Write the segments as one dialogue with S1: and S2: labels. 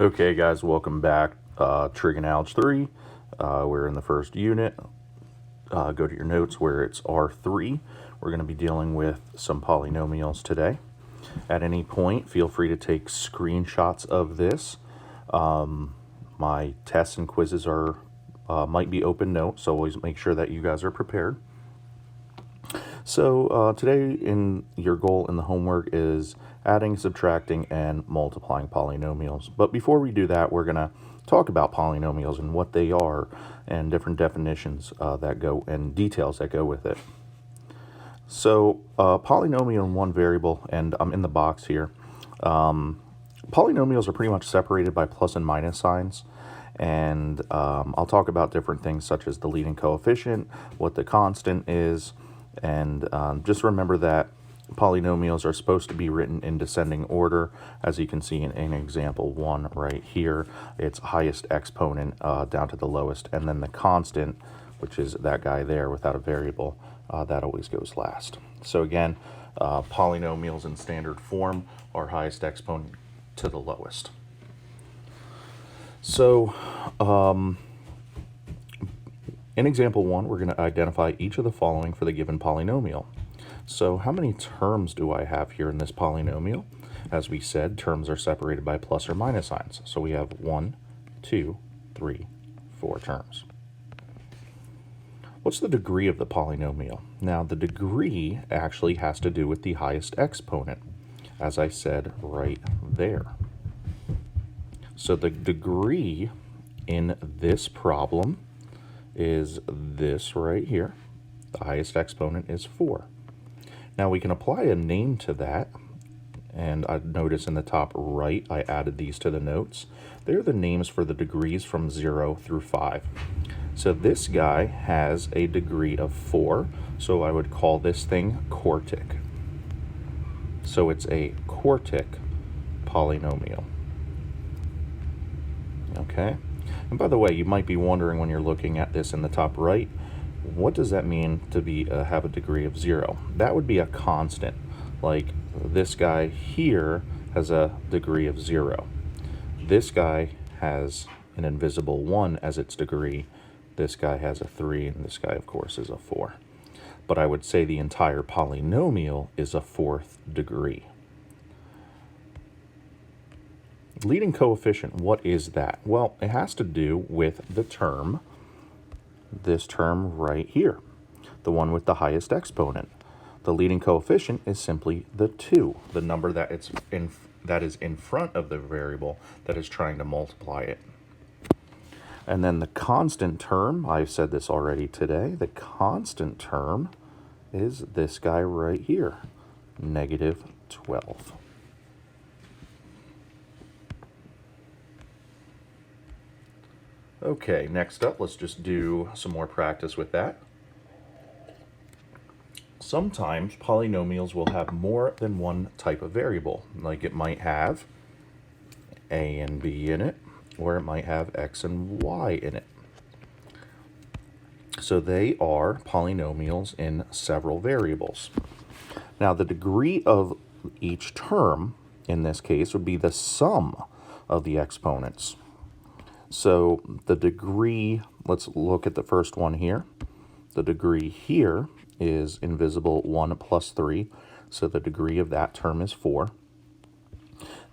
S1: Okay, guys, welcome back. Trig and Algebra 3. We're in the first unit. Go to your notes where it's R3. We're going to be dealing with some polynomials today. At any point, feel free to take screenshots of this. My tests and quizzes are might be open note, so always make sure that you guys are prepared. So today, your goal in the homework is adding, subtracting, and multiplying polynomials. But before we do that, we're going to talk about polynomials and what they are and different definitions that go and details that go with it. So polynomial in one variable, and I'm in the box here. Polynomials are pretty much separated by plus and minus signs. And I'll talk about different things such as the leading coefficient, what the constant is, and just remember that polynomials are supposed to be written in descending order. As you can see in example 1 right here, it's highest exponent down to the lowest, and then the constant, which is that guy there without a variable, that always goes last. So again, polynomials in standard form are highest exponent to the lowest. So in example 1, we're going to identify each of the following for the given polynomial. So how many terms do I have here in this polynomial? As we said, terms are separated by plus or minus signs. So we have 1, 2, 3, 4 terms. What's the degree of the polynomial? Now, the degree actually has to do with the highest exponent, as I said right there. So the degree in this problem is this right here. The highest exponent is 4. Now we can apply a name to that, and I notice in the top right I added these to the notes. They're the names for the degrees from 0 through 5. So this guy has a degree of 4, so I would call this thing quartic. So it's a quartic polynomial. Okay? And by the way, you might be wondering when you're looking at this in the top right, what does that mean to be have a degree of 0? That would be a constant. Like this guy here has a degree of 0. This guy has an invisible 1 as its degree. This guy has a 3, and this guy, of course, is a 4. But I would say the entire polynomial is a 4th degree. Leading coefficient, what is that? Well, it has to do with the term, this term right here, the one with the highest exponent. The leading coefficient is simply the 2, the number that is in front of the variable that is trying to multiply it. And then the constant term, I've said this already today, the constant term is this guy right here, negative 12. Okay, next up, let's just do some more practice with that. Sometimes polynomials will have more than one type of variable, like it might have a and b in it, or it might have x and y in it. So they are polynomials in several variables. Now, the degree of each term, in this case, would be the sum of the exponents. So the degree, let's look at the first one here. The degree here is invisible 1 plus 3, so the degree of that term is 4.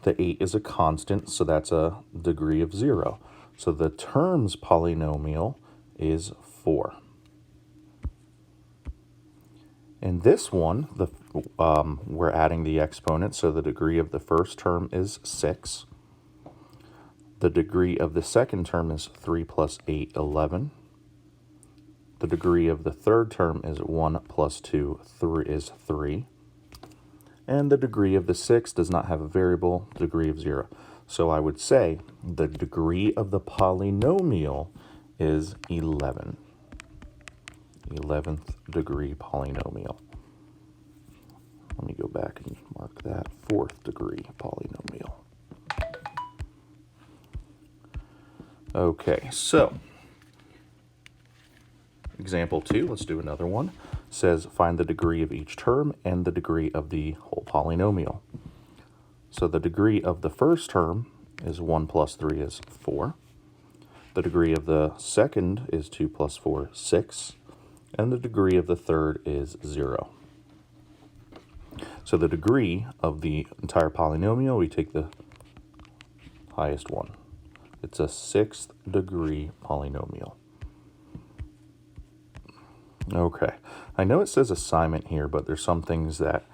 S1: The 8 is a constant, so that's a degree of 0. So the term's polynomial is 4. In this one, we're adding the exponent, so the degree of the first term is 6. The degree of the second term is 3 plus 8, 11. The degree of the third term is 1 plus 2, 3 is 3. And the degree of the sixth does not have a variable, degree of 0. So I would say the degree of the polynomial is 11. 11th degree polynomial. Let me go back and mark that 4th degree polynomial. Okay, so example 2, let's do another one. Says find the degree of each term and the degree of the whole polynomial. So the degree of the first term is 1 plus 3 is 4. The degree of the second is 2 plus 4, 6. And the degree of the third is 0. So the degree of the entire polynomial, we take the highest one. It's a 6th degree polynomial. Okay, I know it says assignment here, but there's some things that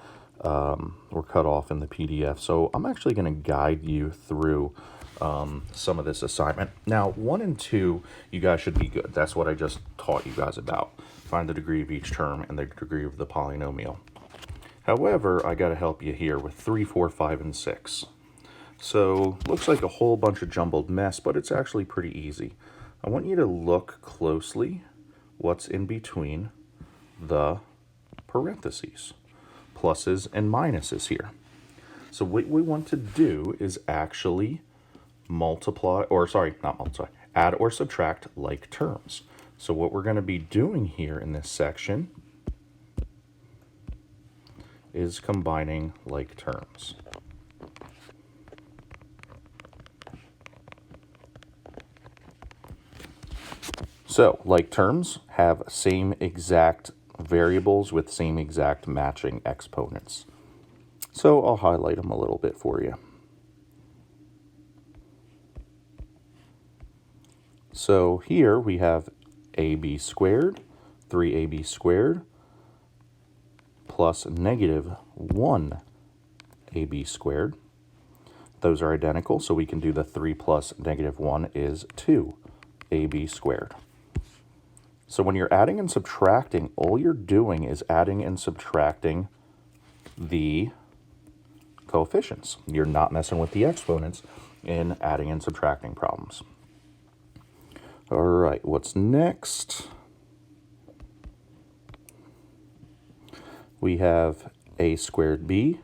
S1: were cut off in the PDF. So I'm actually going to guide you through some of this assignment. Now, 1 and 2, you guys should be good. That's what I just taught you guys about. Find the degree of each term and the degree of the polynomial. However, I got to help you here with 3, 4, 5, and 6. So, looks like a whole bunch of jumbled mess, but it's actually pretty easy. I want you to look closely what's in between the parentheses, pluses and minuses here. So what we want to do is actually add or subtract like terms. So what we're going to be doing here in this section is combining like terms. So, like terms have same exact variables with same exact matching exponents. So I'll highlight them a little bit for you. So here we have ab squared, 3ab squared, plus negative 1ab squared. Those are identical, so we can do the 3 plus negative 1 is 2ab squared. So when you're adding and subtracting, all you're doing is adding and subtracting the coefficients. You're not messing with the exponents in adding and subtracting problems. All right, what's next? We have a squared b.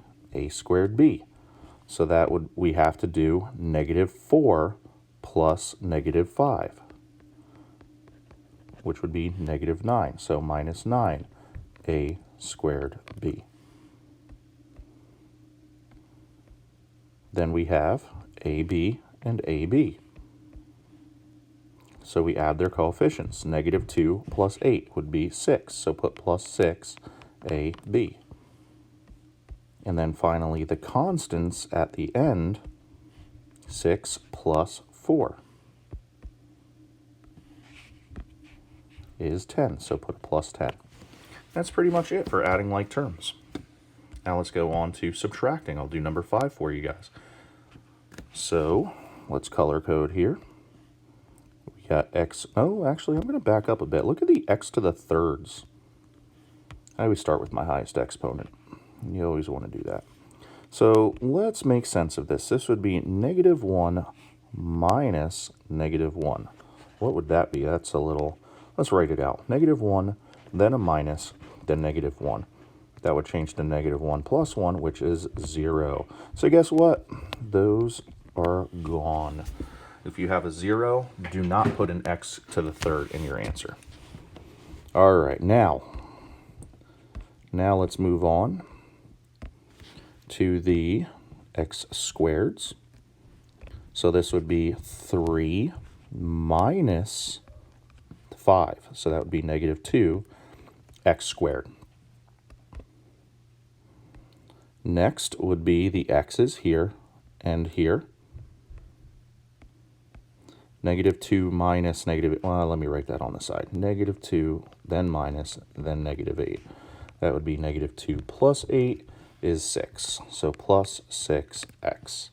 S1: So that would, we have to do negative 4 plus negative 5. Which would be negative 9. So minus 9, a squared b. Then we have ab and ab. So we add their coefficients. Negative 2 plus 8 would be 6. So put plus 6, ab. And then finally the constants at the end, 6 plus 4. Is 10, so put a plus 10. That's pretty much it for adding like terms. Now let's go on to subtracting. I'll do number 5 for you guys. So let's color code here. We got x. Oh, actually, I'm going to back up a bit. Look at the x to the thirds. I always start with my highest exponent. You always want to do that. So let's make sense of this. This would be negative 1 minus negative 1. What would that be? That's a little... Let's write it out. Negative 1, then a minus, then negative 1. That would change to negative 1 plus 1, which is 0. So guess what? Those are gone. If you have a 0, do not put an x to the third in your answer. All right, now let's move on to the x squareds. So this would be 3 minus 5. So that would be negative 2 x squared. Next would be the x's here and here. Negative 2 minus negative, well, let me write that on the side. Negative 2, then minus, then negative 8. That would be negative 2 plus 8 is 6. So plus 6x.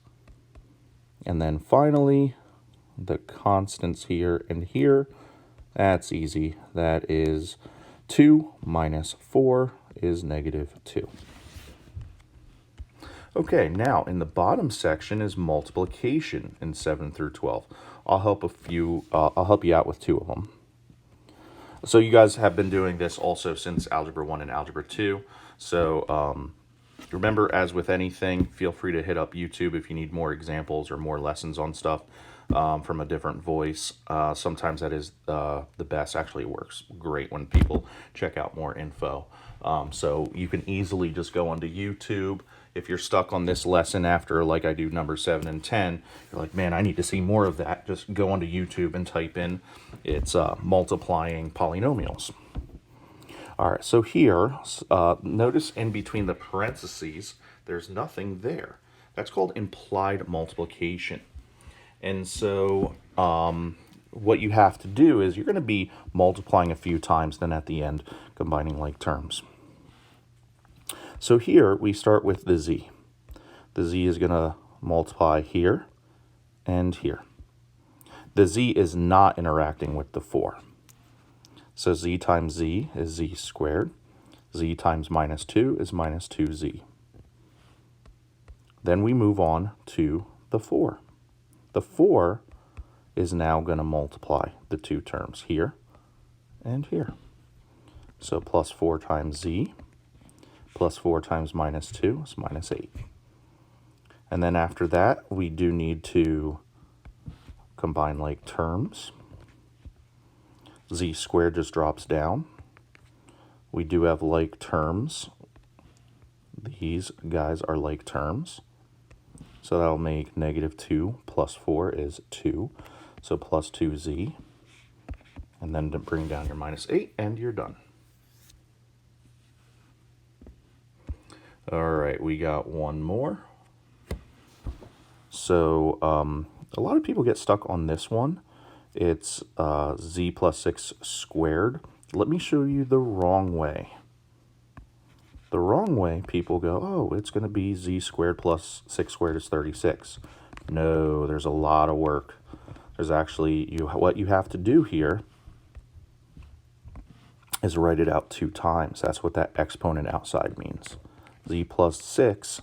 S1: And then finally, the constants here and here. That's easy. That is 2 minus 4 is negative 2. Okay, now in the bottom section is multiplication in 7 through 12. I'll help you out with 2 of them. So you guys have been doing this also since Algebra 1 and Algebra 2. So remember, as with anything, feel free to hit up YouTube if you need more examples or more lessons on stuff. From a different voice. Sometimes that is the best. Actually, it works great when people check out more info. So you can easily just go onto YouTube. if you're stuck on this lesson after, like I do, number 7 and 10, you're like, man, I need to see more of that. Just go onto YouTube and type in, it's multiplying polynomials. All right, so here, notice in between the parentheses, there's nothing there. That's called implied multiplication. And so what you have to do is you're going to be multiplying a few times, then at the end, combining like terms. So here, we start with the z. The z is going to multiply here and here. The z is not interacting with the 4. So z times z is z squared. Z times minus 2 is minus 2z. Then we move on to the 4. The 4 is now going to multiply the two terms here and here. So plus 4 times z plus 4 times minus 2 is minus 8. And then after that, we do need to combine like terms. Z squared just drops down. We do have like terms. These guys are like terms. So that'll make negative 2 plus 4 is 2. So plus 2z. And then to bring down your minus 8, and you're done. All right, we got one more. So a lot of people get stuck on this one. It's z plus 6 squared. Let me show you the wrong way. The wrong way, people go, oh, it's going to be z squared plus 6 squared is 36. No, there's a lot of work. There's actually, what you have to do here is write it out 2 times. That's what that exponent outside means. Z plus 6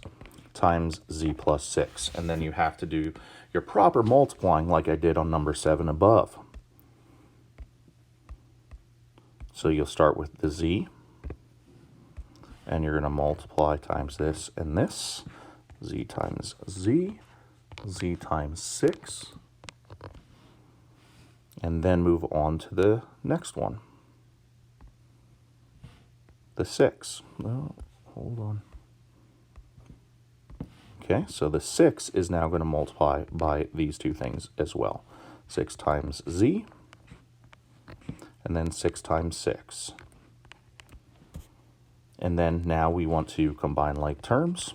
S1: times z plus 6. And then you have to do your proper multiplying like I did on number 7 above. So you'll start with the z, and you're going to multiply times this and this. Z times z, z times 6, and then move on to the next one. The 6. No, hold on. Okay, so the 6 is now going to multiply by these two things as well. 6 times z, and then 6 times 6. And then now we want to combine like terms.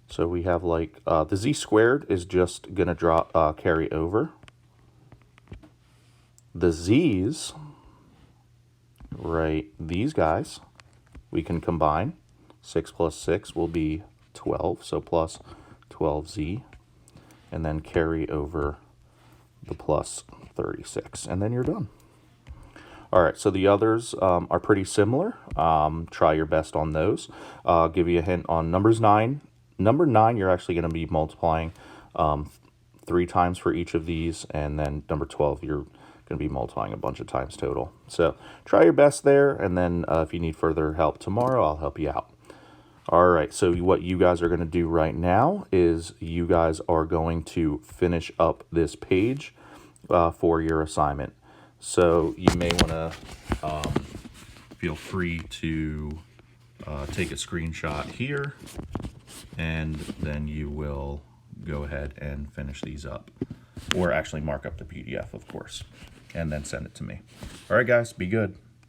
S1: So we have like, the z squared is just going to carry over. The z's, right, these guys, we can combine. 6 plus 6 will be 12, so plus 12z, and then carry over the plus 36, and then you're done. All right, so the others are pretty similar. Try your best on those. I'll give you a hint on numbers 9. Number 9, you're actually going to be multiplying 3 times for each of these, and then number 12, you're going to be multiplying a bunch of times total. So try your best there, and then if you need further help tomorrow, I'll help you out. All right, so what you guys are going to do right now is you guys are going to finish up this page for your assignment. So you may want to feel free to take a screenshot here, and then you will go ahead and finish these up, or actually mark up the PDF, of course, and then send it to me. All right, guys, be good.